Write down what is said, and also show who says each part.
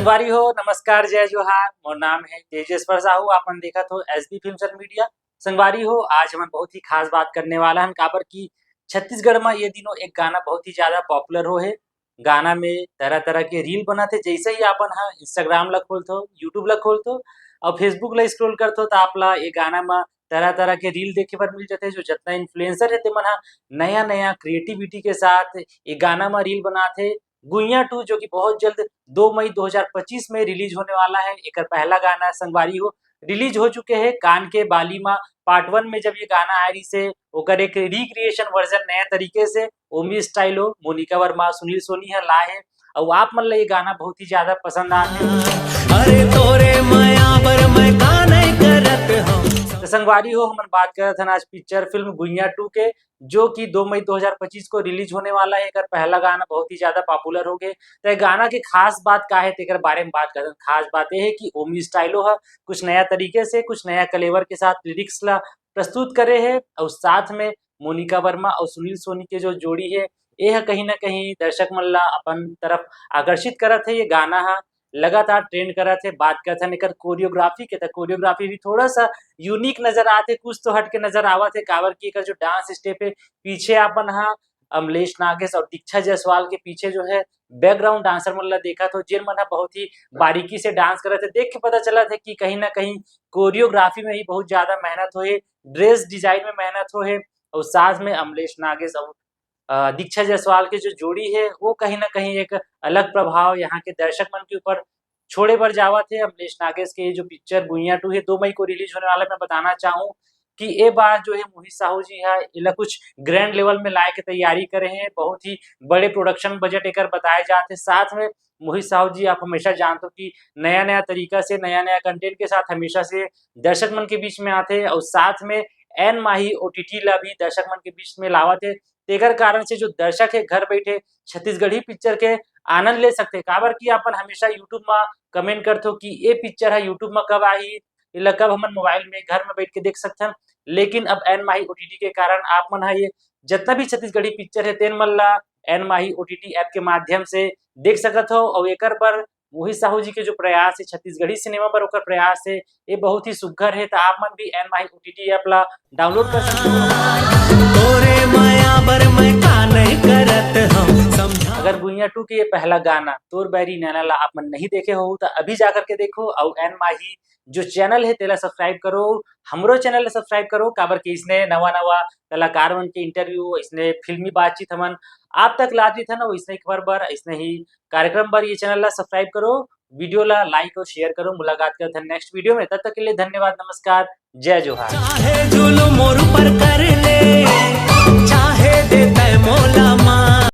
Speaker 1: संगवारी हो नमस्कार जय जोहार। मोर नाम है तेजेश्वर साहू। आपन देखा तो एसबी फिल्म्स एंड मीडिया। संगवारी हो आज हम बहुत ही खास बात करने वाला हन काबर की छत्तीसगढ़ में ये दिनों एक गाना बहुत ही ज्यादा पॉपुलर हो है। गाना में तरह तरह के रील बनाते जैसे ही आपन हाँ इंस्टाग्राम ला खोलतो, यूट्यूब ला खोलतो और फेसबुक ला स्क्रॉल करतो तो आपला ये गाना में तरह तरह के रील देखे बर मिल जाते। जो जितना इन्फ्लुएंसर है तेमन हा नया नया क्रिएटिविटी के साथ ये गाना में रील बनाते। गुइया 2 जो कि बहुत जल्द 2 मई 2025 में रिलीज होने वाला है। एकर पहला गाना संगवारी हो रिलीज हो चुके हैं। कान के बाली मा पार्ट 1 में जब ये गाना आए रही से ओकर एक रिक्रिएशन वर्जन नया तरीके से ओमी स्टाइलो, मोनिका वर्मा, सुनील सोनी है लाए हैं और आप मन ला ये गाना बहुत ही ज्यादा पसंद आते।
Speaker 2: अरे तोरे माया बर मैं का नहीं करत हूं।
Speaker 1: तो संगवारी हो हमन बात करत हन आज पिक्चर फिल्म गुइया 2 के जो कि 2 मई 2025 को रिलीज होने वाला है। एकर पहला गाना बहुत ही ज्यादा पॉपुलर हो गए। तो ये गाना की खास बात का है तेकर बारे में बात करत हन। खास बात ये है कि ओमी स्टाइलो है कुछ नया तरीके से कुछ नया कलेवर के साथ लिरिक्स ला प्रस्तुत करे है और साथ में मोनिका वर्मा और सुनील सोनी के जो जोड़ी है ये कहीं ना कहीं दर्शक मन ला अपन तरफ आकर्षित करत है। ये गाना हा लगातार ट्रेंड करत है। बात करत हन एकर कोरियोग्राफी के, तो कोरियोग्राफी भी थोड़ा सा यूनिक नजर आते, कुछ तो हट के नजर आवत है काबर की एकर जो डांस स्टेप है पीछे अपन हाँ अमलेश नागेश और दीक्षा जायसवाल के पीछे जो है बैकग्राउंड डांसर मन ला देखा तो जिन मन हा बहुत ही बारीकी से डांस करत है। देख के पता चला था कि कहीं ना कहीं कोरियोग्राफी में ही बहुत ज्यादा मेहनत होए, ड्रेस डिजाइन में मेहनत होए और साथ में अमलेश नागेश और दीक्षा जायसवाल की जो जोड़ी है वो कहीं ना कहीं एक अलग प्रभाव यहाँ के दर्शक मन के ऊपर छोड़े पर जावा थे। अमलेश नागेश के जो पिक्चर गुइया 2 है 2 मई को रिलीज होने वाला। मैं बताना चाहूँ कि ये बार जो है मोहित साहू जी है इला कुछ ग्रैंड लेवल में लाए के तैयारी करे हैं। बहुत ही बड़े प्रोडक्शन बजट एकर बताए जाते। साथ में मोहित साहू जी आप हमेशा जानते हो कि नया नया तरीका से नया नया कंटेंट के साथ हमेशा से दर्शक मन के बीच में आते हैं और साथ में एन माही ओटीटी ला भी दर्शक मन के बीच में लावत है। तेकर कारण से जो दर्शक है घर बैठे छत्तीसगढ़ी पिक्चर के आनंद ले सकते। काबर की अपन हमेशा यूट्यूब में कमेंट करते हो कि ये पिक्चर है यूट्यूब में कब आई इला कब हमन मोबाइल में घर में बैठ के देख सकथन। लेकिन अब एन माही ओटीटी के कारण आप मन ये जितना भी छत्तीसगढ़ी पिक्चर है तेन मन ला एन माही ओटीटी ऐप के माध्यम से देख सकत हो। और एकर पर मोहित साहू जी के जो प्रयास है छत्तीसगढ़ी सिनेमा पर ओकर प्रयास है ये बहुत ही सुघ्घर है। तो आप मन भी एन माही ओटीटी ऐप ला डाउनलोड कर सकते हो।
Speaker 2: तोरे माया बर मैं का नहीं करत हूं समझा।
Speaker 1: अगर गुइया 2 के ये पहला गाना तोर बैरी नैना ला आप मन नहीं देखे हो तो अभी जा करके देखो और एन माही जो चैनल है तेला सब्सक्राइब करो, हमरो चैनल ला सब्सक्राइब करो काबर की इसने नवा नवा कलाकार मन के इंटरव्यू इसने फिल्मी बातचीत हमन आप तक ला दी था ना। इसने खबर बर इसने ही कार्यक्रम पर ये चैनल ला सब्सक्राइब करो, वीडियो ला लाइक और शेयर करो। मुलाकात करते हैं नेक्स्ट वीडियो में, तब तक के लिए धन्यवाद, नमस्कार, जय जोहार।
Speaker 2: चाहे जुल्म मोर पर